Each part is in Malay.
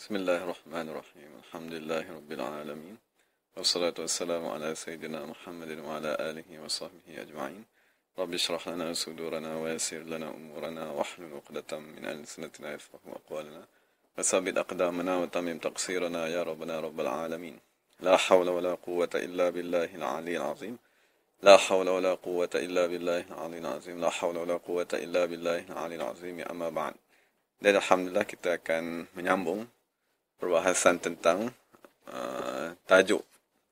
Bismillahirrahmanirrahim. Alhamdulillahirabbil alamin. Wassalatu wassalamu ala sayyidina Muhammadin wa ala alihi wa sahbihi ajma'in. Rabbi shrah lana sudurana wa yassir lana umurana wahlul 'uqdatam min alsinatina yafqahu aqwalana. Wasabbit aqdamana wa tamim taqsirana ya rabbana rabbal alamin. La hawla wa la quwwata illa billahil 'aliyyil 'azim. La hawla wa la quwwata illa billahil 'aliyyil 'azim. La hawla wa la quwwata illa billahil 'aliyyil 'azim. Amma ba'd. Dan alhamdulillah kita akan menyambung perbahasan tentang tajuk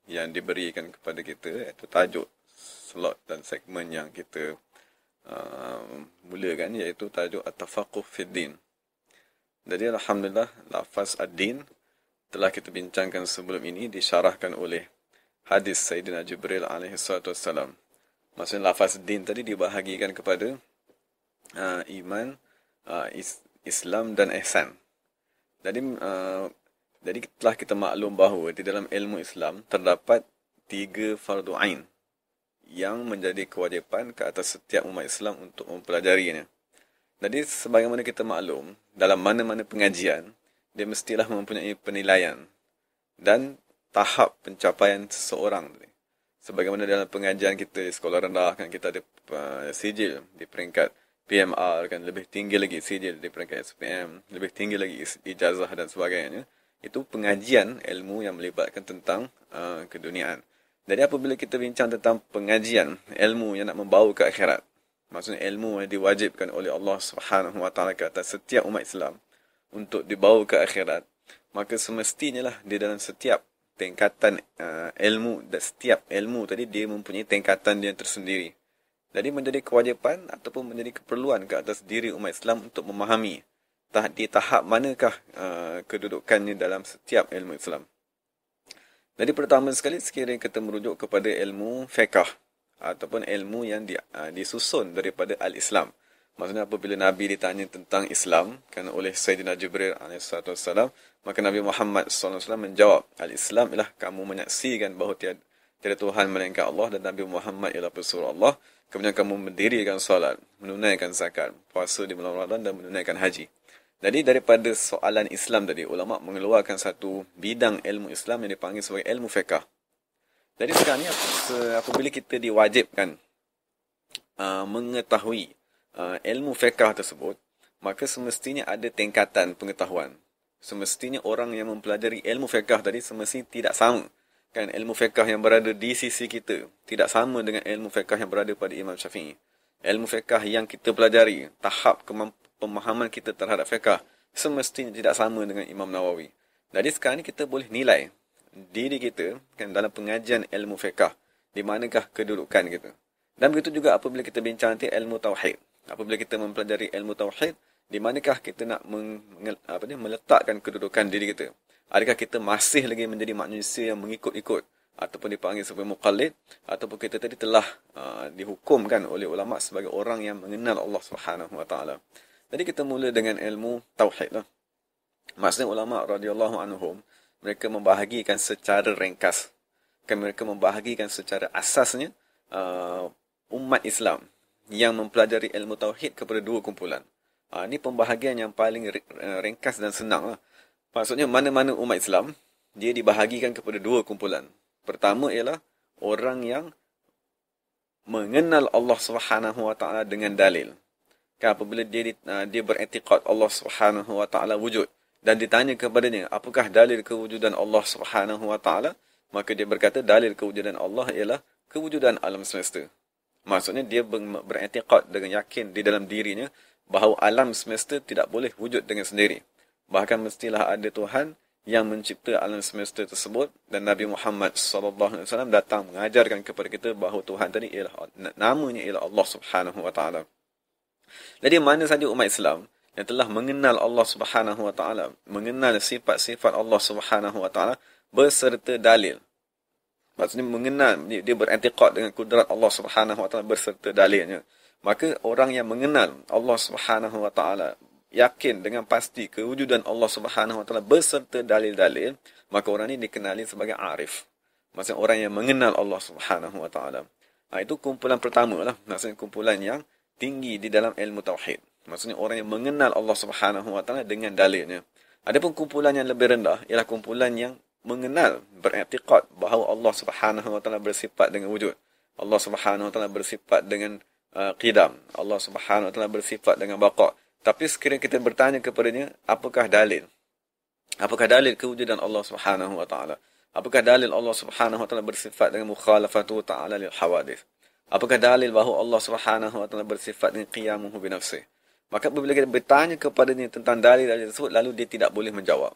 yang diberikan kepada kita, iaitu tajuk slot dan segmen yang kita mulakan, iaitu tajuk At-Tafaqquh Fid Din. Jadi alhamdulillah, lafaz ad-din telah kita bincangkan sebelum ini, disyarahkan oleh hadis Sayyidina Jibril alaihi salatu wassalam. Maksudnya lafaz din tadi dibahagikan kepada iman, Islam dan ihsan. Jadi telah kita maklum bahawa di dalam ilmu Islam terdapat 3 fardu ain yang menjadi kewajipan ke atas setiap umat Islam untuk mempelajarinya. Jadi sebagaimana kita maklum, dalam mana-mana pengajian, dia mestilah mempunyai penilaian dan tahap pencapaian seseorang. Sebagaimana dalam pengajian kita di sekolah rendah, kan kita ada sijil di peringkat PMR, kan lebih tinggi lagi sijil di peringkat SPM, lebih tinggi lagi ijazah dan sebagainya. Itu pengajian ilmu yang melibatkan tentang keduniaan. Jadi apabila kita bincang tentang pengajian ilmu yang nak membawa ke akhirat, maksudnya ilmu yang diwajibkan oleh Allah Subhanahu Wa Taala ke atas setiap umat Islam untuk dibawa ke akhirat, maka semestinya lah di dalam setiap tingkatan ilmu, dan setiap ilmu tadi dia mempunyai tingkatan dia tersendiri. Jadi menjadi kewajipan ataupun menjadi keperluan ke atas diri umat Islam untuk memahami di tahap manakah kedudukannya dalam setiap ilmu Islam. Jadi pertama sekali, sekiranya kita merujuk kepada ilmu fiqh ataupun ilmu yang disusun daripada al-Islam. Maksudnya apabila Nabi ditanya tentang Islam kan oleh Sayyidina Jibril alaihissalatu wassalam, maka Nabi Muhammad SAW menjawab, al-Islam ialah kamu menyaksikan bahawa tiada Tuhan melainkan Allah dan Nabi Muhammad ialah pesuruh Allah. Kemudian kamu mendirikan solat, menunaikan zakat, puasa di bulan Ramadan dan menunaikan haji. Jadi daripada soalan Islam tadi, ulama mengeluarkan satu bidang ilmu Islam yang dipanggil sebagai ilmu fiqh. Jadi sekarang ni apabila kita diwajibkan mengetahui ilmu fiqh tersebut, maka semestinya ada tingkatan pengetahuan. Semestinya orang yang mempelajari ilmu fiqh tadi semestinya tidak sama. Kan ilmu fiqh yang berada di sisi kita tidak sama dengan ilmu fiqh yang berada pada Imam Syafi'i. Ilmu fiqh yang kita pelajari, tahap pemahaman kita terhadap fiqh semestinya tidak sama dengan Imam Nawawi. Jadi sekarang ni kita boleh nilai diri kita kan dalam pengajian ilmu fiqh, di manakah kedudukan kita. Dan begitu juga apabila kita bincang nanti ilmu tauhid. Apabila kita mempelajari ilmu tauhid, di manakah kita nak meletakkan kedudukan diri kita. Adakah kita masih lagi menjadi manusia yang mengikut-ikut ataupun dipanggil sebagai muqallid, ataupun kita tadi telah dihukumkan oleh ulama sebagai orang yang mengenal Allah Subhanahu Wa Taala. Jadi kita mula dengan ilmu tauhid lah. Maksudnya ulama radhiyallahu anhum, mereka membahagikan secara ringkas. Mereka membahagikan secara asasnya umat Islam yang mempelajari ilmu tauhid kepada 2 kumpulan. Ini pembahagian yang paling ringkas dan senang lah. Maksudnya mana-mana umat Islam, dia dibahagikan kepada 2 kumpulan. Pertama ialah orang yang mengenal Allah Subhanahu Wa Taala dengan dalil. Kan apabila dia beriktikad Allah Subhanahu Wa Taala wujud dan ditanya kepadanya, apakah dalil kewujudan Allah Subhanahu Wa Taala? Maka dia berkata dalil kewujudan Allah ialah kewujudan alam semesta. Maksudnya dia beriktikad dengan yakin di dalam dirinya bahawa alam semesta tidak boleh wujud dengan sendiri. Bahkan mestilah ada Tuhan yang mencipta alam semesta tersebut, dan Nabi Muhammad SAW datang mengajarkan kepada kita bahawa Tuhan tadi ialah, namanya ialah Allah Subhanahu Wa Taala. Jadi mana saja umat Islam yang telah mengenal Allah Subhanahu Wa Taala, mengenal sifat-sifat Allah Subhanahu Wa Taala beserta dalil. Maksudnya mengenal, dia beriktikad dengan kudrat Allah Subhanahu Wa Taala beserta dalilnya. Maka orang yang mengenal Allah Subhanahu Wa Taala, yakin dengan pasti kewujudan Allah Subhanahu Wa Taala beserta dalil-dalil, maka orang ini dikenali sebagai arif. Maksudnya orang yang mengenal Allah Subhanahu Wa Taala. Itu kumpulan pertama lah. Maksudnya kumpulan yang tinggi di dalam ilmu tauhid. Maksudnya orang yang mengenal Allah Subhanahu Wa Taala dengan dalilnya. Adapun kumpulan yang lebih rendah ialah kumpulan yang mengenal, beriktikad bahawa Allah Subhanahu wa taala bersifat dengan wujud. Allah Subhanahu wa taala bersifat dengan qidam. Allah Subhanahu wa taala bersifat dengan baqa. Tapi sekiranya kita bertanya kepadanya, apakah dalil? Apakah dalil kewujudan Allah Subhanahu wa taala? Apakah dalil Allah Subhanahu wa taala bersifat dengan mukhalafatu ta'ala lil hawadith? Apakah dalil bahawa Allah Subhanahu wa taala bersifat dengan qiyamuhu bi nafsihi? Maka apabila kita bertanya kepadanya tentang dalil-dalil tersebut, lalu dia tidak boleh menjawab.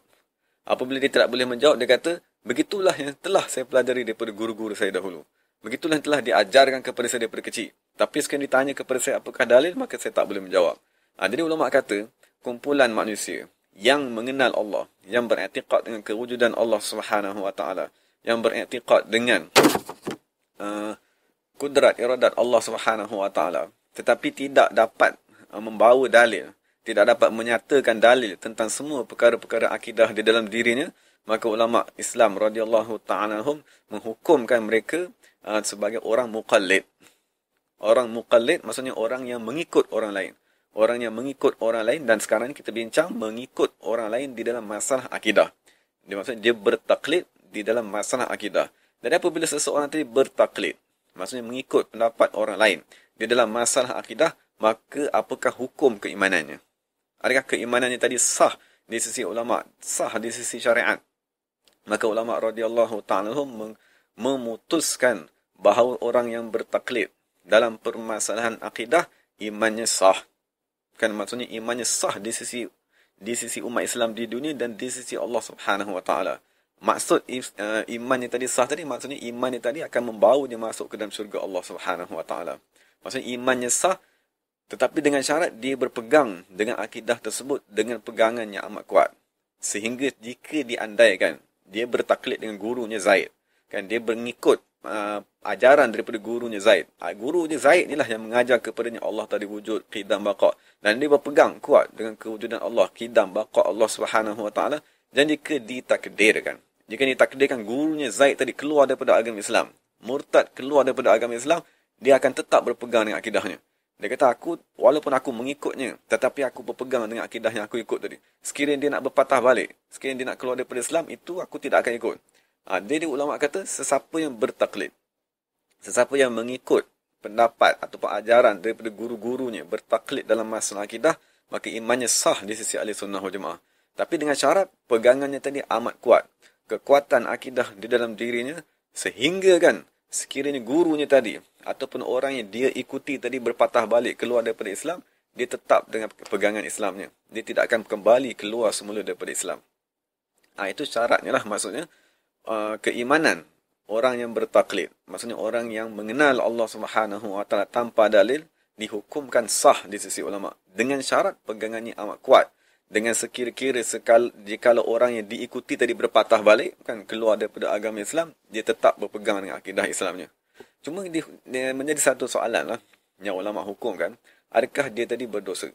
Apabila dia tidak boleh menjawab, dia kata, begitulah yang telah saya pelajari daripada guru-guru saya dahulu. Begitulah yang telah diajarkan kepada saya daripada kecil. Tapi sekiranya ditanya kepada saya apakah dalil, maka saya tak boleh menjawab. Jadi ulama kata, kumpulan manusia yang mengenal Allah, yang beriktikad dengan kewujudan Allah Subhanahu wa taala, yang beriktikad dengan kudrat iradat Allah Subhanahu wa taala, tetapi tidak dapat membawa dalil, tidak dapat menyatakan dalil tentang semua perkara-perkara akidah di dalam dirinya, maka ulama Islam radhiyallahu ta'ala anhum menghukumkan mereka sebagai orang muqallid. Orang muqallid maksudnya orang yang mengikut orang lain. Orang yang mengikut orang lain, dan sekarang kita bincang mengikut orang lain di dalam masalah akidah. Dia maksudnya dia bertaklid di dalam masalah akidah. Dan apabila seseorang tadi bertaklid, maksudnya mengikut pendapat orang lain di dalam masalah akidah, maka apakah hukum keimanannya? Adakah keimanannya tadi sah di sisi ulama, sah di sisi syariat? Maka ulama radhiyallahu ta'ala memutuskan bahawa orang yang bertaklid dalam permasalahan akidah, imannya sah. Kan maksudnya imannya sah di sisi umat Islam di dunia dan di sisi Allah Subhanahu wa taala. Maksud imannya tadi sah tadi, maksudnya imannya tadi akan membawa dia masuk ke dalam syurga Allah Subhanahu wa taala. Maksudnya imannya sah, tetapi dengan syarat dia berpegang dengan akidah tersebut dengan pegangan yang amat kuat. Sehingga jika diandaikan dia bertaklid dengan gurunya Zaid, kan dia mengikut ajaran daripada gurunya Zaid. Gurunya Zaid inilah yang mengajar kepadanya Allah tadi wujud, qidam, baqa. Dan dia berpegang kuat dengan kewujudan Allah, qidam, baqa Allah Subhanahu wa taala. Dan jika ditakdirkan, gurunya Zaid tadi keluar daripada agama Islam, murtad keluar daripada agama Islam, dia akan tetap berpegang dengan akidahnya. Dia kata, walaupun aku mengikutnya, tetapi aku berpegang dengan akidah yang aku ikut tadi. Sekiranya dia nak berpatah balik, sekiranya dia nak keluar daripada Islam, itu aku tidak akan ikut. Jadi ulama kata, sesiapa yang bertaklid, sesiapa yang mengikut pendapat ataupun ajaran daripada guru-gurunya, bertaklid dalam masalah akidah, maka imannya sah di sisi ahli sunnah wal jamaah. Tapi dengan syarat, pegangannya tadi amat kuat. Kekuatan akidah di dalam dirinya, sehingga kan, sekiranya gurunya tadi, ataupun orang yang dia ikuti tadi berpatah balik keluar daripada Islam, dia tetap dengan pegangan Islamnya. Dia tidak akan kembali keluar semula daripada Islam. Itu syaratnya lah, maksudnya keimanan orang yang bertaklid. Maksudnya orang yang mengenal Allah Subhanahu wa taala tanpa dalil, dihukumkan sah di sisi ulama. Dengan syarat pegangannya amat kuat. Dengan sekira-kira jika orang yang diikuti tadi berpatah balik, kan keluar daripada agama Islam, dia tetap berpegang dengan akidah Islamnya. Cuma dia menjadi satu soalan lah yang ulama hukum kan, adakah dia tadi berdosa?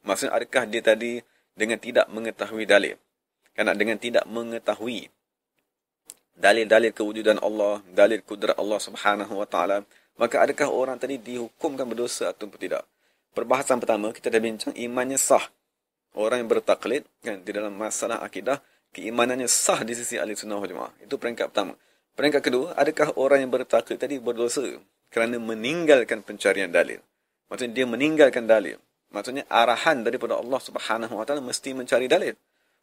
Maksudnya adakah dia tadi dengan tidak mengetahui dalil? Kan dengan tidak mengetahui dalil-dalil kewujudan Allah, dalil kudrat Allah Subhanahu wa taala, maka adakah orang tadi dihukumkan berdosa ataupun tidak? Perbahasan pertama kita dah bincang imannya sah. Orang yang bertaklid kan di dalam masalah akidah, keimanannya sah di sisi ahli sunnah wal jamaah. Itu peringkat pertama. Peringkat kedua, adakah orang yang bertaklid tadi berdosa kerana meninggalkan pencarian dalil? Maksudnya dia meninggalkan dalil. Maksudnya arahan daripada Allah Subhanahu wa taala mesti mencari dalil.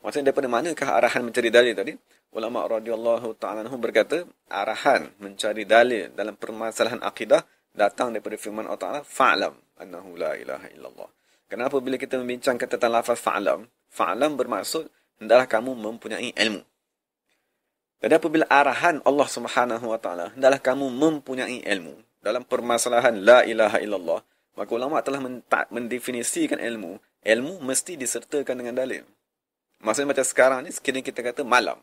Maksudnya daripada manakah arahan mencari dalil tadi? Ulama radhiyallahu ta'ala anhum berkata, arahan mencari dalil dalam permasalahan akidah datang daripada firman Allah Ta'ala, fa'lam annahu la ilaha illallah. Kenapa bila kita membincangkan tentang lafaz fa'lam? Fa'lam bermaksud, hendaklah kamu mempunyai ilmu. Dan apabila arahan Allah Subhanahu wa taala, hendaklah kamu mempunyai ilmu dalam permasalahan la ilaha illallah, maka ulama telah mendefinisikan ilmu. Ilmu mesti disertakan dengan dalil. Maksudnya macam sekarang ni, sekiranya kita kata malam.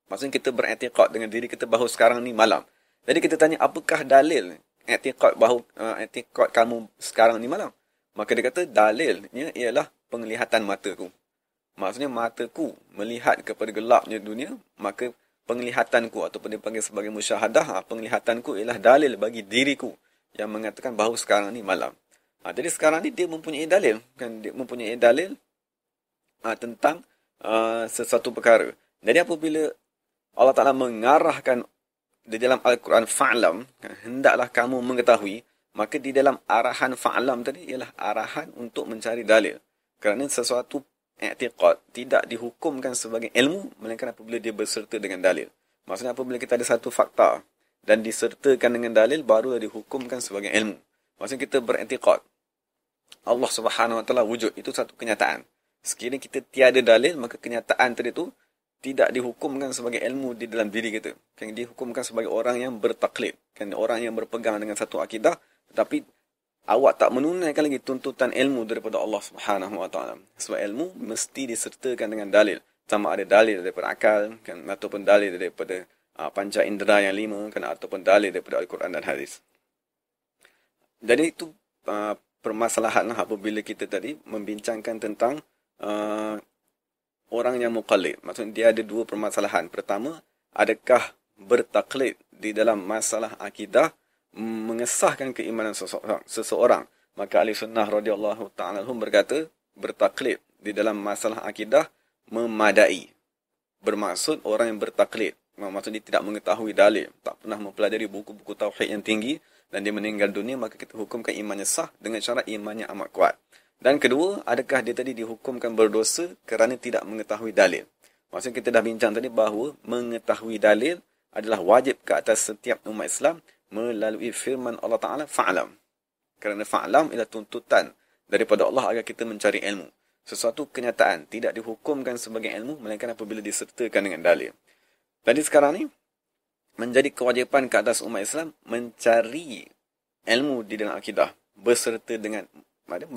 Maksudnya kita beriktikad dengan diri kita bahawa sekarang ni malam. Jadi kita tanya, apakah dalil iktikad bahawa iktikad kamu sekarang ni malam? Maka dia kata, dalilnya ialah penglihatan mataku. Maksudnya mataku melihat kepada gelapnya dunia, maka penglihatanku ataupun dia panggil sebagai musyahadah, penglihatanku ialah dalil bagi diriku yang mengatakan bahawa sekarang ni malam. Jadi sekarang ni dia mempunyai dalil, kan? Dia mempunyai dalil tentang sesuatu perkara. Jadi apabila Allah Ta'ala mengarahkan di dalam Al-Quran fa'lam, hendaklah kamu mengetahui, maka di dalam arahan fa'lam tadi ialah arahan untuk mencari dalil. Kerana sesuatu i'tiqad tidak dihukumkan sebagai ilmu melainkan apabila dia berserta dengan dalil. Maksudnya apabila kita ada satu fakta dan disertakan dengan dalil, barulah dihukumkan sebagai ilmu. Maksudnya kita beriktikad Allah Subhanahu Wa Taala wujud, itu satu kenyataan. Sekiranya kita tiada dalil, maka kenyataan tadi itu tidak dihukumkan sebagai ilmu di dalam diri kita. Kan dihukumkan sebagai orang yang bertaklid, kan orang yang berpegang dengan satu akidah, tetapi awak tak menunaikan lagi tuntutan ilmu daripada Allah Subhanahu Wa Taala. Sebab ilmu mesti disertakan dengan dalil. Sama ada dalil daripada akal, kan, ataupun dalil daripada panca indera yang 5, kan, ataupun dalil daripada Al-Quran dan hadis. Jadi itu permasalahan apabila kita tadi membincangkan tentang orang yang muqallid. Maksudnya dia ada dua permasalahan. Pertama, adakah bertaklid di dalam masalah akidah mengesahkan keimanan seseorang? Maka Ahli Sunnah radhiyallahu ta'ala anhum berkata, bertaklid di dalam masalah akidah memadai. Bermaksud orang yang bertaklid, maksud dia tidak mengetahui dalil, tak pernah mempelajari buku-buku tauhid yang tinggi, dan dia meninggal dunia, maka kita hukumkan imannya sah dengan syarat imannya amat kuat. Dan kedua, adakah dia tadi dihukumkan berdosa kerana tidak mengetahui dalil? Maksudnya kita dah bincang tadi bahawa mengetahui dalil adalah wajib ke atas setiap umat Islam melalui firman Allah Ta'ala, fa'lam. Kerana fa'lam ialah tuntutan daripada Allah agar kita mencari ilmu. Sesuatu kenyataan tidak dihukumkan sebagai ilmu melainkan apabila disertakan dengan dalil. Jadi sekarang ni menjadi kewajipan ke atas umat Islam mencari ilmu di dalam akidah berserta dengan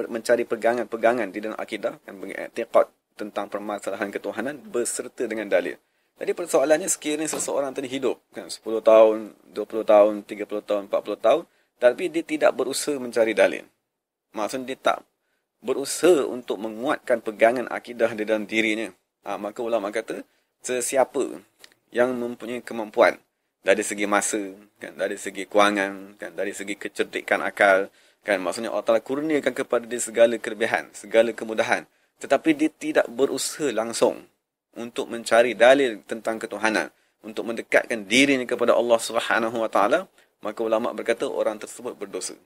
mencari pegangan-pegangan di dalam akidah dan i'tiqad tentang permasalahan ketuhanan berserta dengan dalil. Jadi persoalannya sekiranya seseorang tadi hidup kan 10 tahun, 20 tahun, 30 tahun, 40 tahun, tapi dia tidak berusaha mencari dalil. Maksudnya dia tak berusaha untuk menguatkan pegangan akidah di dalam dirinya. Maka ulama kata sesiapa yang mempunyai kemampuan dari segi masa, kan, dari segi kewangan, kan, dari segi kecerdikan akal, kan, maksudnya Allah Ta'ala kurniakan kepada dia segala kelebihan, segala kemudahan, tetapi dia tidak berusaha langsung untuk mencari dalil tentang ketuhanan, untuk mendekatkan dirinya kepada Allah Subhanahu Wa Ta'ala, maka ulama berkata orang tersebut berdosa.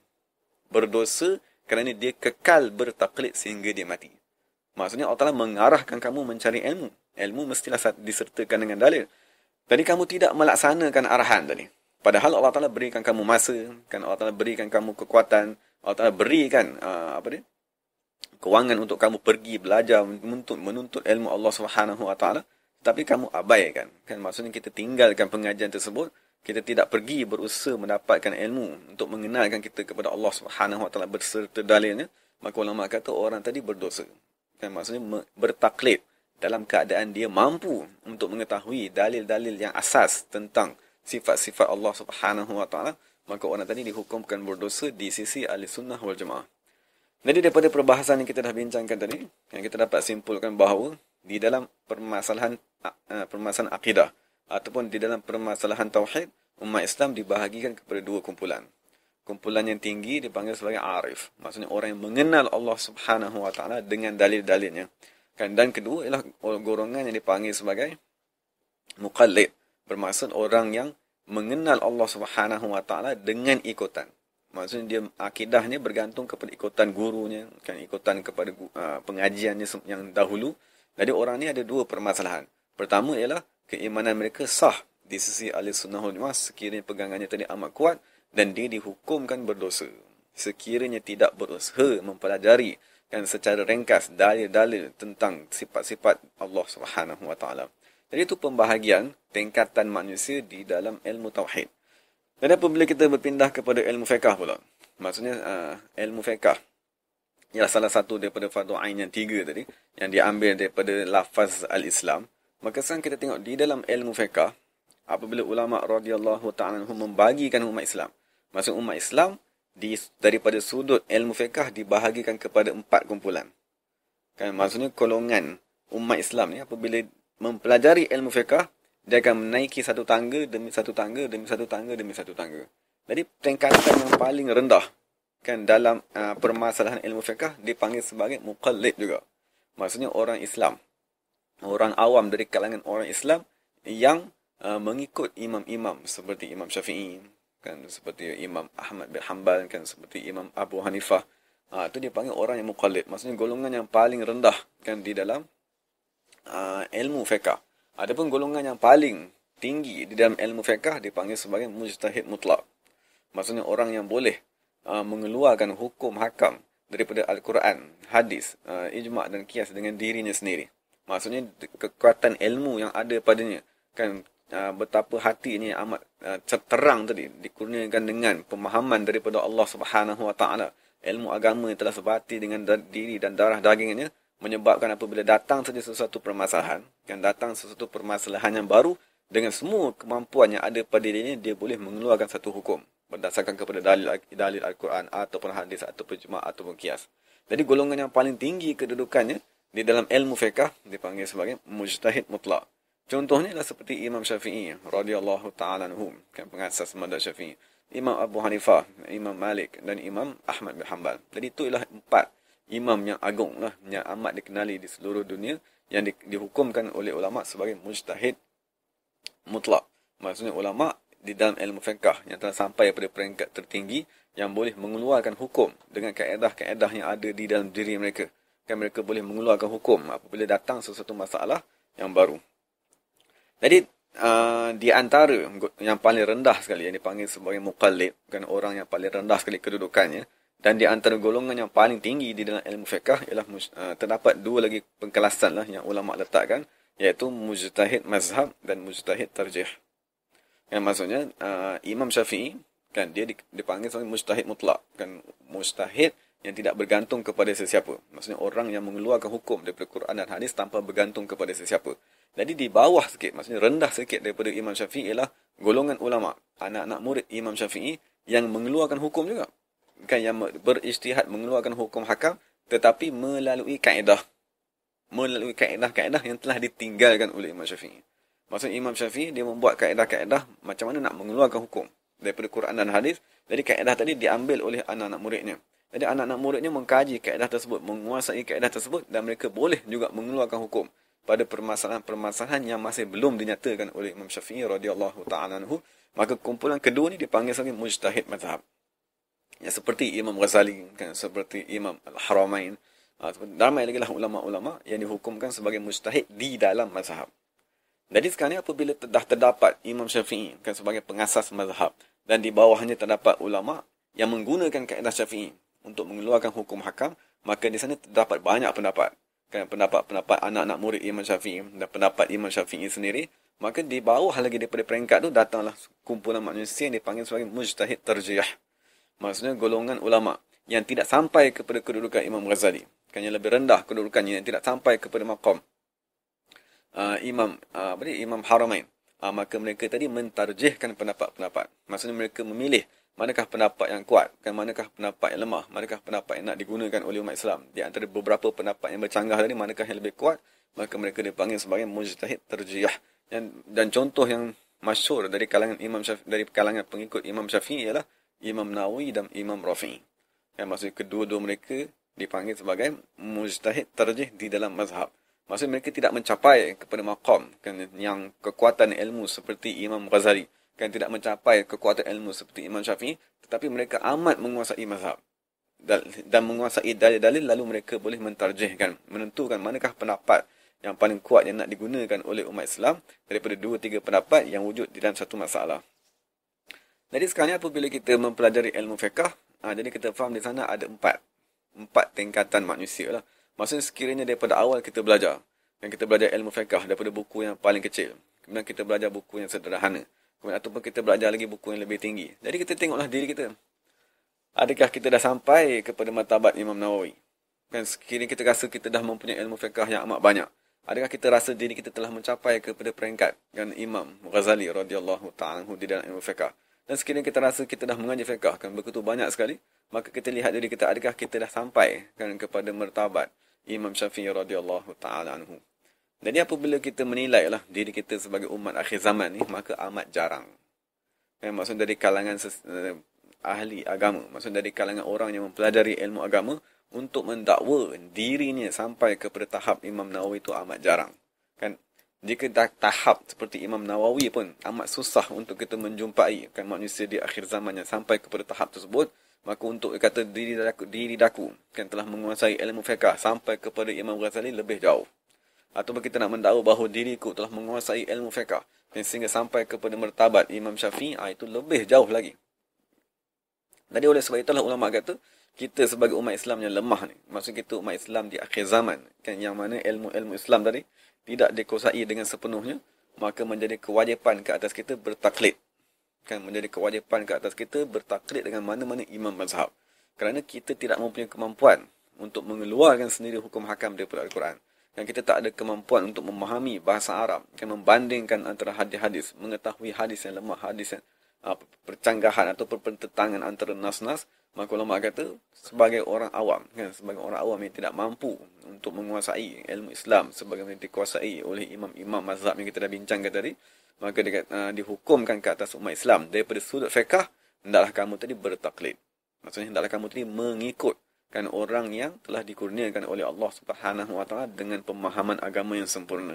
Berdosa kerana dia kekal bertaklid sehingga dia mati. Maksudnya Allah Ta'ala mengarahkan kamu mencari ilmu. Ilmu mestilah disertakan dengan dalil. Jadi kamu tidak melaksanakan arahan tadi. Padahal Allah Ta'ala berikan kamu masa, kan, Allah Ta'ala berikan kamu kekuatan, Allah Ta'ala berikan kewangan untuk kamu pergi belajar menuntut ilmu Allah Subhanahu Wa Ta'ala, tapi kamu abaikan. Kan, maksudnya kita tinggalkan pengajian tersebut, kita tidak pergi berusaha mendapatkan ilmu untuk mengenalkan kita kepada Allah Subhanahu Wa Ta'ala berserta dalilnya, maka ulama kata orang tadi berdosa. Kan, maksudnya bertaklid dalam keadaan dia mampu untuk mengetahui dalil-dalil yang asas tentang sifat-sifat Allah Subhanahu Wa Ta'ala, maka orang tadi dihukumkan berdosa di sisi Ahli Sunnah wal Jamaah. Jadi daripada perbahasan yang kita dah bincangkan tadi, yang kita dapat simpulkan bahawa di dalam permasalahan akidah ataupun di dalam permasalahan tauhid, umat Islam dibahagikan kepada dua kumpulan. Kumpulan yang tinggi dipanggil sebagai arif, maksudnya orang yang mengenal Allah Subhanahu Wa Ta'ala dengan dalil-dalilnya. Dan kedua ialah golongan yang dipanggil sebagai muqallid, bermaksud orang yang mengenal Allah Subhanahu Wa Ta'ala dengan ikutan. Maksudnya dia akidahnya bergantung kepada ikutan gurunya, kan, ikutan kepada pengajiannya yang dahulu. Jadi orang ni ada dua permasalahan. Pertama ialah keimanan mereka sah di sisi Ahli Sunnah wal Jamaah sekiranya pegangannya tadi amat kuat dan dia dihukumkan berdosa sekiranya tidak berusaha mempelajari kan secara ringkas dalil-dalil tentang sifat-sifat Allah Subhanahu Wa Ta'ala. Jadi itu pembahagian tingkatan manusia di dalam ilmu tauhid. Dan apabila kita berpindah kepada ilmu fiqh pula, maksudnya ilmu fiqh ialah salah satu daripada fardu ain yang 3 tadi, yang diambil daripada lafaz al-Islam. Maka sekarang kita tengok di dalam ilmu fiqh, apabila ulama radhiyallahu ta'ala membagikan umat Islam, maksud umat Islam daripada sudut ilmu fiqh dibahagikan kepada 4 kumpulan. Kan, maksudnya golongan umat Islam ni apabila mempelajari ilmu fiqh, dia akan menaiki satu tangga demi satu tangga demi satu tangga demi satu tangga. Jadi tingkatan yang paling rendah kan dalam permasalahan ilmu fiqh dipanggil sebagai muqallid juga. Maksudnya orang Islam, orang awam dari kalangan orang Islam yang mengikut imam-imam seperti Imam Syafi'i, kan, seperti Imam Ahmad bin Hanbal, kan, seperti Imam Abu Hanifah. Itu dipanggil orang yang muqallid. Maksudnya golongan yang paling rendah, kan, di dalam ilmu fiqh. Adapun golongan yang paling tinggi di dalam ilmu fiqh dipanggil sebagai mujtahid mutlak. Maksudnya orang yang boleh mengeluarkan hukum hakam daripada Al-Quran, hadis, ijma' dan qiyas dengan dirinya sendiri. Maksudnya kekuatan ilmu yang ada padanya, kan, betapa hati ini amat terang tadi, dikurniakan dengan pemahaman daripada Allah Subhanahu Wa Taala. Ilmu agama yang telah sebati dengan diri dan darah dagingnya, menyebabkan apabila datang saja sesuatu permasalahan, kan, datang sesuatu permasalahan yang baru, dengan semua kemampuan yang ada pada dirinya, dia boleh mengeluarkan satu hukum berdasarkan kepada dalil Al-Quran ataupun hadis ataupun ijma' ataupun qiyas. Jadi golongan yang paling tinggi kedudukannya di dalam ilmu fiqh dipanggil sebagai mujtahid mutlak. Contohnya adalah seperti Imam Syafi'i radhiyallahu ta'ala anhum, kan, pengasas mazhab Syafi'i, Imam Abu Hanifah, Imam Malik dan Imam Ahmad bin Hanbal. Jadi itu ialah 4 imam yang agung lah, yang amat dikenali di seluruh dunia, yang dihukumkan oleh ulama sebagai mujtahid mutlak. Maksudnya ulama di dalam ilmu fiqh yang telah sampai pada peringkat tertinggi, yang boleh mengeluarkan hukum dengan kaedah-kaedah yang ada di dalam diri mereka. Kan, mereka boleh mengeluarkan hukum apabila datang sesuatu masalah yang baru. Jadi di antara yang paling rendah sekali yang dipanggil sebagai muqallid, kan, orang yang paling rendah sekali kedudukannya, dan di antara golongan yang paling tinggi di dalam ilmu fiqh ialah terdapat 2 lagi pengkelasan lah yang ulama letakkan, iaitu mujtahid mazhab dan mujtahid tarjih. Yang maksudnya Imam Syafi'i, kan, dia dipanggil sebagai mujtahid mutlak, kan, mujtahid yang tidak bergantung kepada sesiapa. Maksudnya orang yang mengeluarkan hukum daripada Quran dan hadis tanpa bergantung kepada sesiapa. Jadi di bawah sikit, maksudnya rendah sikit daripada Imam Syafi'i ialah golongan ulama, anak-anak murid Imam Syafi'i yang mengeluarkan hukum juga, kan, yang berijtihad mengeluarkan hukum hakam, tetapi melalui kaedah yang telah ditinggalkan oleh Imam Syafi'i. Maksudnya Imam Syafi'i dia membuat kaedah-kaedah macam mana nak mengeluarkan hukum daripada Quran dan hadis. Jadi kaedah tadi diambil oleh anak-anak muridnya. Jadi anak-anak muridnya mengkaji kaedah tersebut, menguasai kaedah tersebut, dan mereka boleh juga mengeluarkan hukum pada permasalahan-permasalahan yang masih belum dinyatakan oleh Imam Syafi'i radhiyallahu ta'ala anhu. Maka kumpulan kedua ni dipanggil sebagai mujtahid mazhab. Ya, seperti Imam Ghazali, kan, seperti Imam Al-Haramain. Ramai lagi lah ulama-ulama yang dihukumkan sebagai mujtahid di dalam mazhab. Jadi sekarang apabila dah terdapat Imam Syafi'i, kan, sebagai pengasas mazhab, dan di bawahnya terdapat ulama yang menggunakan kaedah Syafi'i untuk mengeluarkan hukum hakam, maka di sana terdapat banyak pendapat, kan, pendapat-pendapat anak-anak murid Imam Syafi'i dan pendapat Imam Syafi'i sendiri. Maka di bawah lagi daripada peringkat tu datanglah kumpulan manusia yang dipanggil sebagai mujtahid tarjih. Maksudnya golongan ulama yang tidak sampai kepada kedudukan Imam Ghazali, kan, yang lebih rendah kedudukannya, yang tidak sampai kepada maqam Imam Haramain. Maka mereka tadi mentarjihkan pendapat-pendapat. Maksudnya mereka memilih manakah pendapat yang kuat, kan, manakah pendapat yang lemah, manakah pendapat yang nak digunakan oleh umat Islam. Di antara beberapa pendapat yang bercanggah tadi, manakah yang lebih kuat, maka mereka dipanggil sebagai mujtahid tarjih. Dan contoh yang masyhur dari kalangan dari kalangan pengikut Imam Syafi'i ialah Imam Nawawi dan Imam Rafi'i. Yang maksudnya kedua-dua mereka dipanggil sebagai mujtahid tarjih di dalam mazhab. Maksudnya mereka tidak mencapai kepada maqam, kan, yang kekuatan ilmu seperti Imam Ghazali, kan, tidak mencapai kekuatan ilmu seperti Imam Syafi'i, tetapi mereka amat menguasai mazhab dan menguasai dalil-dalil, lalu mereka boleh mentarjihkan, menentukan manakah pendapat yang paling kuat yang nak digunakan oleh umat Islam daripada 2-3 pendapat yang wujud di dalam satu masalah. Jadi sekarang apabila kita mempelajari ilmu fiqh, jadi kita faham di sana ada 4 tingkatan manusia lah. Maksudnya sekiranya daripada awal kita belajar, dan kita belajar ilmu fiqh daripada buku yang paling kecil, kemudian kita belajar buku yang sederhana, kemudian ataupun kita belajar lagi buku yang lebih tinggi. Jadi kita tengoklah diri kita. Adakah kita dah sampai kepada martabat Imam Nawawi? Kan, sekiranya kita rasa kita dah mempunyai ilmu fiqh yang amat banyak, adakah kita rasa diri kita telah mencapai kepada peringkat, kan, Imam Ghazali radhiyallahu ta'ala anhu di dalam ilmu fiqh? Dan sekiranya kita rasa kita dah mengaji fiqh, kan, begitu banyak sekali, maka kita lihat diri kita, adakah kita dah sampai, kan, kepada martabat Imam Syafi'i radhiyallahu ta'ala anhu. Jadi apabila kita menilai lah diri kita sebagai umat akhir zaman ni, maka amat jarang. Maksud dari kalangan ahli agama, maksud dari kalangan orang yang mempelajari ilmu agama, untuk mendakwa dirinya sampai kepada tahap Imam Nawawi itu amat jarang. Kan jika tahap seperti Imam Nawawi pun amat susah untuk kita menjumpai kan manusia di akhir zamannya sampai kepada tahap tersebut, maka untuk kata diri daku kan telah menguasai ilmu fiqh sampai kepada Imam Ghazali lebih jauh. Ataupun kita nak mendakwa bahawa diriku telah menguasai ilmu fiqh sehingga sampai kepada martabat Imam Syafi'i, itu lebih jauh lagi. Jadi oleh sebab itulah ulama kata kita sebagai umat Islam yang lemah ni, maksud kita umat Islam di akhir zaman kan, yang mana ilmu Islam tadi tidak dikuasai dengan sepenuhnya, maka menjadi kewajipan ke atas kita bertaklid. Kan menjadi kewajipan ke atas kita bertaklid dengan mana-mana imam mazhab. Kerana kita tidak mempunyai kemampuan untuk mengeluarkan sendiri hukum hakam daripada Al-Quran. Dan kita tak ada kemampuan untuk memahami bahasa Arab, kan membandingkan antara hadis-hadis, mengetahui hadis yang lemah, hadis yang percanggahan atau pertentangan antara nas-nas. Maka ulama kata sebagai orang awam kan, sebagai orang awam yang tidak mampu untuk menguasai ilmu Islam sebagaimana dikuasai oleh imam-imam mazhab yang kita dah bincangkan tadi, maka dihukumkan ke atas umat Islam daripada sudut fiqh, hendaklah kamu tadi bertaklid. Maksudnya hendaklah kamu tadi mengikut kan orang yang telah dikurniakan oleh Allah Subhanahu wa taala dengan pemahaman agama yang sempurna.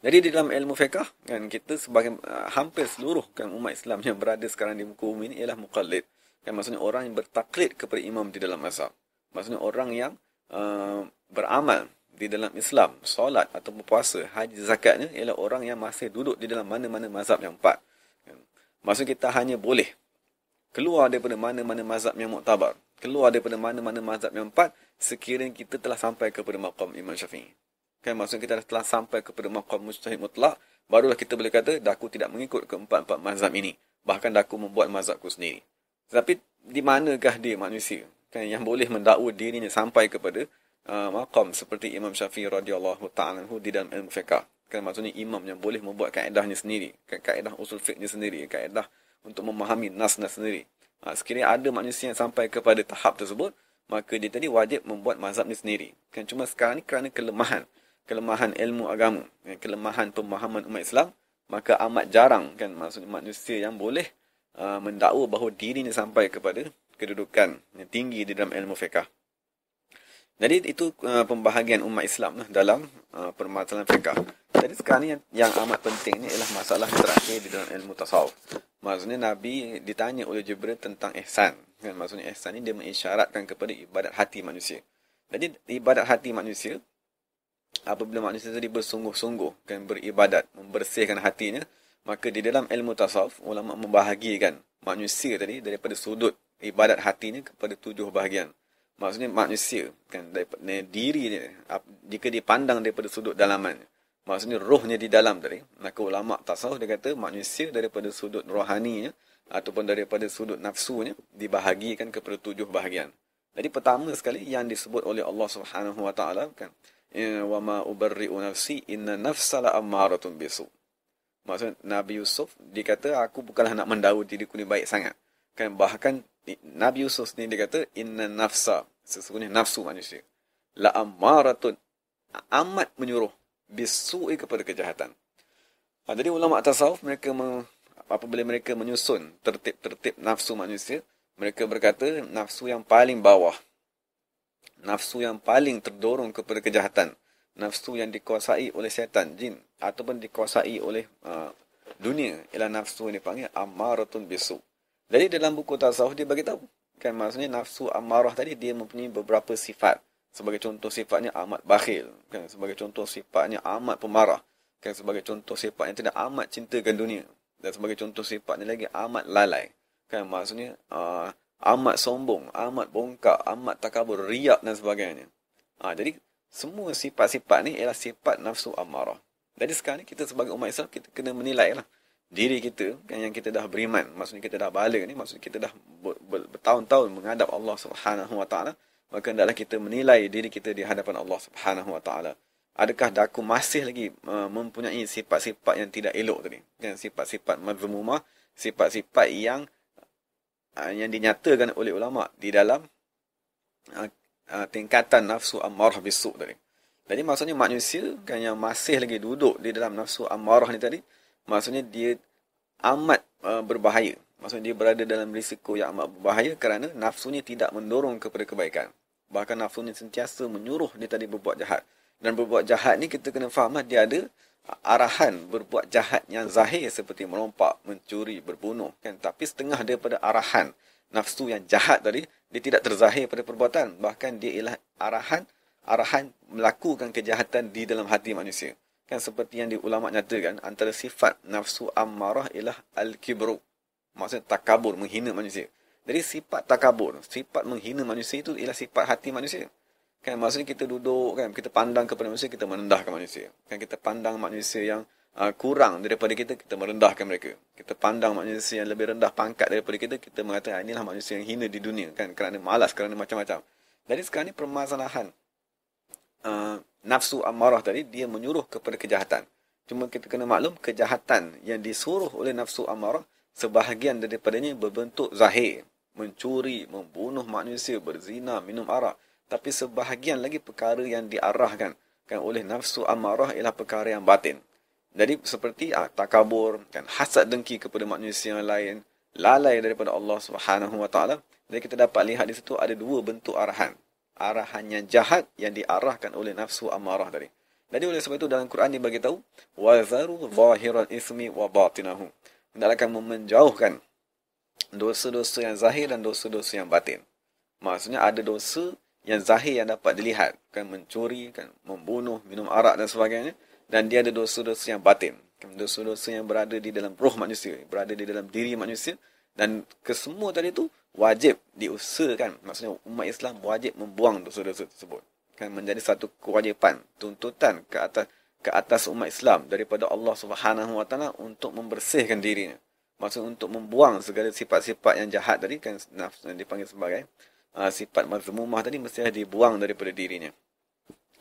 Jadi di dalam ilmu fiqh kan, kita sebagai hampir seluruh kan umat Islam yang berada sekarang di muka bumi ini ialah muqallid. Kan maksudnya orang yang bertaklid kepada imam di dalam mazhab. Maksudnya orang yang beramal di dalam Islam, solat atau puasa, haji, zakatnya ialah orang yang masih duduk di dalam mana-mana mazhab yang empat. Kan? Maksudnya kita hanya boleh keluar daripada mana-mana mazhab yang muktabar, keluar daripada mana-mana mazhab yang empat sekiranya kita telah sampai kepada maqam Imam Syafi'i. Kan maksudnya kita telah sampai kepada maqam mujtahid mutlak, barulah kita boleh kata daku tidak mengikut keempat-empat mazhab ini, bahkan daku membuat mazhabku sendiri. Tapi di manakah dia manusia kan yang boleh mendakwa dirinya sampai kepada maqam seperti Imam Syafi'i radhiyallahu ta'ala di dalam ilmu fiqh? Kan maksudnya imam yang boleh membuat kaedahnya sendiri, kaedah usul fiqhnya sendiri, kaedah untuk memahami nas-nas sendiri. Sekiranya ada manusia yang sampai kepada tahap tersebut, maka dia tadi wajib membuat mazhabnya sendiri. Kan cuma sekarang ni kerana kelemahan ilmu agama, kelemahan pemahaman umat Islam, maka amat jarang kan maksudnya manusia yang boleh mendakwa bahawa dirinya sampai kepada kedudukan yang tinggi di dalam ilmu fiqh. Jadi itu pembahagian umat Islam dalam permasalahan fiqh. Jadi sekarang ni yang amat penting ni ialah masalah terakhir di dalam ilmu tasawuf. Maksudnya Nabi ditanya oleh Jibril tentang ihsan. Kan maksudnya ihsan ni dia mengisyaratkan kepada ibadat hati manusia. Jadi ibadat hati manusia, apabila manusia tadi bersungguh-sungguh kan beribadat, membersihkan hatinya, maka di dalam ilmu tasawuf ulama membahagikan manusia tadi daripada sudut ibadat hatinya kepada 7 bahagian. Maksudnya manusia kan daripada diri dia, jika dipandang daripada sudut dalaman, maksudnya rohnya di dalam tadi, maka ulama tasawuf dia kata manusia daripada sudut rohaninya ataupun daripada sudut nafsunya dibahagikan kepada 7 bahagian. Jadi pertama sekali yang disebut oleh Allah Subhanahu wa taala kan, wa ma ubarri'u nafsi inna nafsa la ammaratun bisu. Maksud Nabi Yusuf dikata aku bukanlah nak mendakwa diriku ni baik sangat. Kan bahkan Nabi Yusuf ni dia kata inna nafsa, sesungguhnya nafsu manusia la ammaratun, amat menyuruh bisu'i kepada kejahatan. Jadi ulama tasawuf mereka apabila mereka menyusun tertib-tertib nafsu manusia, mereka berkata nafsu yang paling bawah, nafsu yang paling terdorong kepada kejahatan, nafsu yang dikuasai oleh syaitan, jin ataupun dikuasai oleh dunia, ialah nafsu yang dipanggil ammaratun bisu. Jadi dalam buku tasawuf dia bagi tahu kan maksudnya nafsu ammarah tadi dia mempunyai beberapa sifat. Sebagai contoh sifatnya amat bakhil, kan sebagai contoh sifatnya amat pemarah, kan sebagai contoh sifatnya tidak amat cintakan dunia, dan sebagai contoh sifatnya lagi amat lalai. Kan maksudnya amat sombong, amat bongkak, amat takabur, riak dan sebagainya. Jadi semua sifat-sifat ni ialah sifat nafsu ammarah. Jadi sekarang ni kita sebagai umat Islam, kita kena menilai lah diri kita kan, yang kita dah beriman, maksudnya kita dah balik ni, maksudnya kita dah bertahun-tahun menghadap Allah Subhanahu wa taala, maka hendaklah kita menilai diri kita di hadapan Allah Subhanahu wa taala. Adakah aku masih lagi mempunyai sifat-sifat yang tidak elok tadi? Kan sifat-sifat mazmumah, sifat-sifat yang dinyatakan oleh ulama di dalam tingkatan nafsu ammarah bisu tadi. Jadi maksudnya manusia kan yang masih lagi duduk di dalam nafsu ammarah ni tadi, maksudnya dia amat berbahaya. Maksudnya dia berada dalam risiko yang amat berbahaya kerana nafsunya tidak mendorong kepada kebaikan. Bahkan nafsu ni sentiasa menyuruh dia tadi berbuat jahat. Dan berbuat jahat ni kita kena faham dia ada arahan berbuat jahat yang zahir seperti merompak, mencuri, berbunuh kan. Tapi setengah daripada arahan nafsu yang jahat tadi dia tidak terzahir pada perbuatan. Bahkan dia ialah arahan melakukan kejahatan di dalam hati manusia. Kan seperti yang di ulama nyatakan antara sifat nafsu ammarah ialah al-kibru. Maksudnya takabur, menghina manusia. Jadi sifat takabur, sifat menghina manusia itu ialah sifat hati manusia. Kan maksudnya kita duduk kan, kita pandang kepada manusia, kita merendahkan manusia. Kan kita pandang manusia yang kurang daripada kita, kita merendahkan mereka. Kita pandang manusia yang lebih rendah pangkat daripada kita, kita mengatakan inilah manusia yang hina di dunia kan, kerana malas, kerana macam-macam. Jadi sekarang ni permasalahan nafsu ammarah tadi dia menyuruh kepada kejahatan. Cuma kita kena maklum kejahatan yang disuruh oleh nafsu ammarah sebahagian daripadanya berbentuk zahir, mencuri, membunuh manusia, berzina, minum arak. Tapi sebahagian lagi perkara yang diarahkan kan oleh nafsu ammarah ialah perkara yang batin. Jadi seperti takabur, kan hasad dengki kepada manusia yang lain, lalai daripada Allah Subhanahu Wa Taala. Jadi kita dapat lihat di situ ada dua bentuk arahan. Arahan yang jahat yang diarahkan oleh nafsu ammarah tadi. Jadi oleh sebab itu dalam Quran dibagi tahu wa zaru zahiral ismi wa batinahu. Hendaklah kamu menjauhkan dosa-dosa yang zahir dan dosa-dosa yang batin. Maksudnya ada dosa yang zahir yang dapat dilihat, kan mencuri, kan membunuh, minum arak dan sebagainya, dan dia ada dosa-dosa yang batin, kan dosa-dosa yang berada di dalam roh manusia, berada di dalam diri manusia, dan kesemua tadi tu wajib diusahakan. Maksudnya umat Islam wajib membuang dosa-dosa tersebut. Kan menjadi satu kewajipan, tuntutan ke atas umat Islam daripada Allah Subhanahu Wa Taala untuk membersihkan dirinya. Maksud untuk membuang segala sifat-sifat yang jahat tadi, kan nafsu yang dipanggil sebagai sifat mazmumah tadi mesti dibuang daripada dirinya.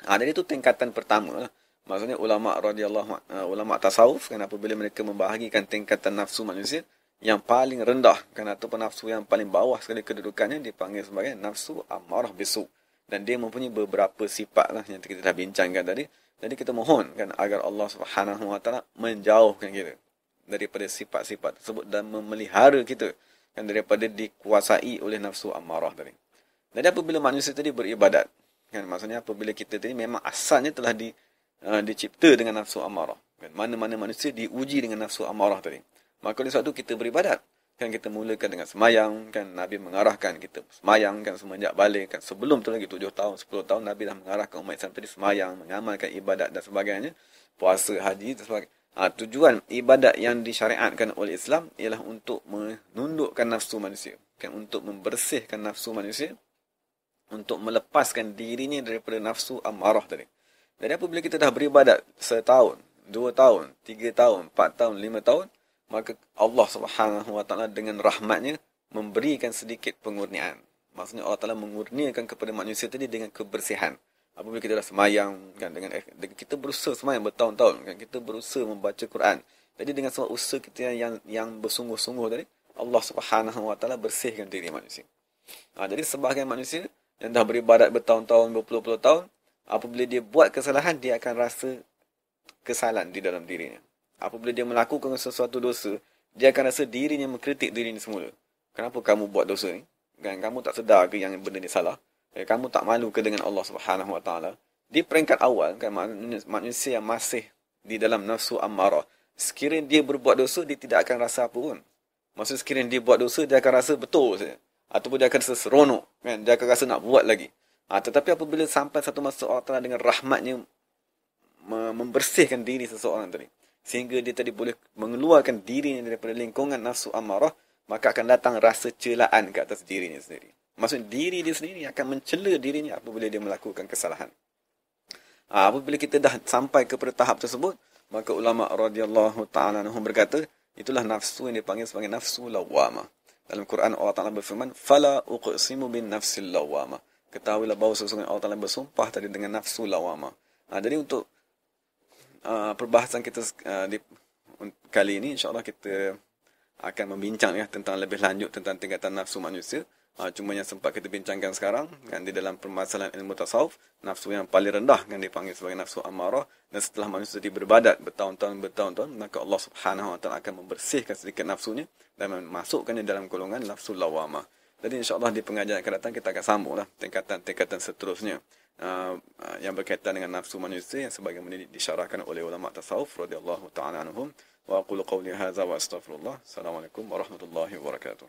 Jadi itu tingkatan pertama lah. Maksudnya ulama tasawuf kan apabila mereka membahagikan tingkatan nafsu manusia yang paling rendah kan ataupun nafsu yang paling bawah sekali kedudukannya dipanggil sebagai nafsu ammarah bisu. Dan dia mempunyai beberapa sifat lah yang kita dah bincangkan tadi. Jadi kita mohon kan agar Allah Subhanahu Wa Taala menjauhkan kita daripada sifat-sifat tersebut dan memelihara kita kan daripada dikuasai oleh nafsu ammarah tadi. Jadi apabila manusia tadi beribadat, kan maksudnya apabila kita tadi memang asalnya telah dicipta dengan nafsu ammarah. Kan mana-mana manusia diuji dengan nafsu ammarah tadi. Maka oleh sebab itu kita beribadat. Kan kita mulakan dengan semayang, kan Nabi mengarahkan kita semayang kan semenjak balik, kan sebelum tu lagi 7 tahun, 10 tahun Nabi dah mengarahkan umat Islam tadi semayang, mengamalkan ibadat dan sebagainya, puasa, haji dan sebagainya. Tujuan ibadat yang disyariatkan oleh Islam ialah untuk menundukkan nafsu manusia, kan untuk membersihkan nafsu manusia, untuk melepaskan dirinya daripada nafsu ammarah tadi. Jadi apabila kita dah beribadat setahun, 2 tahun, 3 tahun, 4 tahun, 5 tahun, maka Allah Subhanahu Wa Taala dengan rahmatnya memberikan sedikit pengurnian. Maksudnya Allah Taala mengurniakan kepada manusia tadi dengan kebersihan. Apabila kita dah semayang kan dengan kita berusaha semayang bertahun-tahun kan kita berusaha membaca Quran. Jadi dengan semua usaha kita yang bersungguh-sungguh tadi Allah Subhanahu Wa Taala bersihkan diri manusia. Jadi sebahagian manusia yang dah beribadat bertahun-tahun, berpuluh-puluh tahun, apabila dia buat kesalahan dia akan rasa kesalahan di dalam dirinya. Apabila dia melakukan sesuatu dosa, dia akan rasa dirinya mengkritik dirinya semula. Kenapa kamu buat dosa ni? Kan kamu tak sedar ke yang benda ni salah? Kamu tak malu ke dengan Allah Subhanahu Wa Taala? Di peringkat awal kan manusia yang masih di dalam nafsu ammarah, sekiranya dia berbuat dosa dia tidak akan rasa apa pun. Maksud sekiranya dia buat dosa dia akan rasa betul saja. Ataupun dia akan rasa seronok kan, dia akan rasa nak buat lagi. Tetapi apabila sampai satu masa Allah Taala dengan rahmatnya membersihkan diri seseorang tadi, sehingga dia tadi boleh mengeluarkan dirinya daripada lingkungan nafsu ammarah, maka akan datang rasa celaan ke atas dirinya sendiri. Maksud diri dia sendiri akan mencela dirinya apabila dia melakukan kesalahan. Apabila kita dah sampai kepada tahap tersebut, maka ulama radhiyallahu ta'ala anhum berkata, itulah nafsu yang dipanggil sebagai nafsu lawwamah. Dalam Quran Allah Ta'ala berfirman, "Fala uqsimu bin nafsil lawwamah." Ketahuilah bahawa sesungguhnya Allah Ta'ala bersumpah tadi dengan nafsu lawwamah. Jadi untuk perbahasan kita kali ini, insyaAllah kita akan membincang tentang lebih lanjut tentang tingkatan nafsu manusia. Cuma yang sempat kita bincangkan sekarang kan di dalam permasalahan ilmu tasawuf, nafsu yang paling rendah kan dipanggil sebagai nafsu ammarah, dan setelah manusia beribadat bertahun-tahun maka Allah Subhanahu Wa Taala akan membersihkan sedikit nafsunya dan memasukkannya dalam golongan nafsu lawamah. Jadi insya-Allah di pengajian akan datang kita akan sambunglah tingkatan-tingkatan seterusnya yang berkaitan dengan nafsu manusia yang sebagaimana disyarahkan oleh ulama tasawuf radhiyallahu taala anhum. Wa aqulu qawli hadza wa astaghfirullah. Assalamualaikum warahmatullahi wabarakatuh.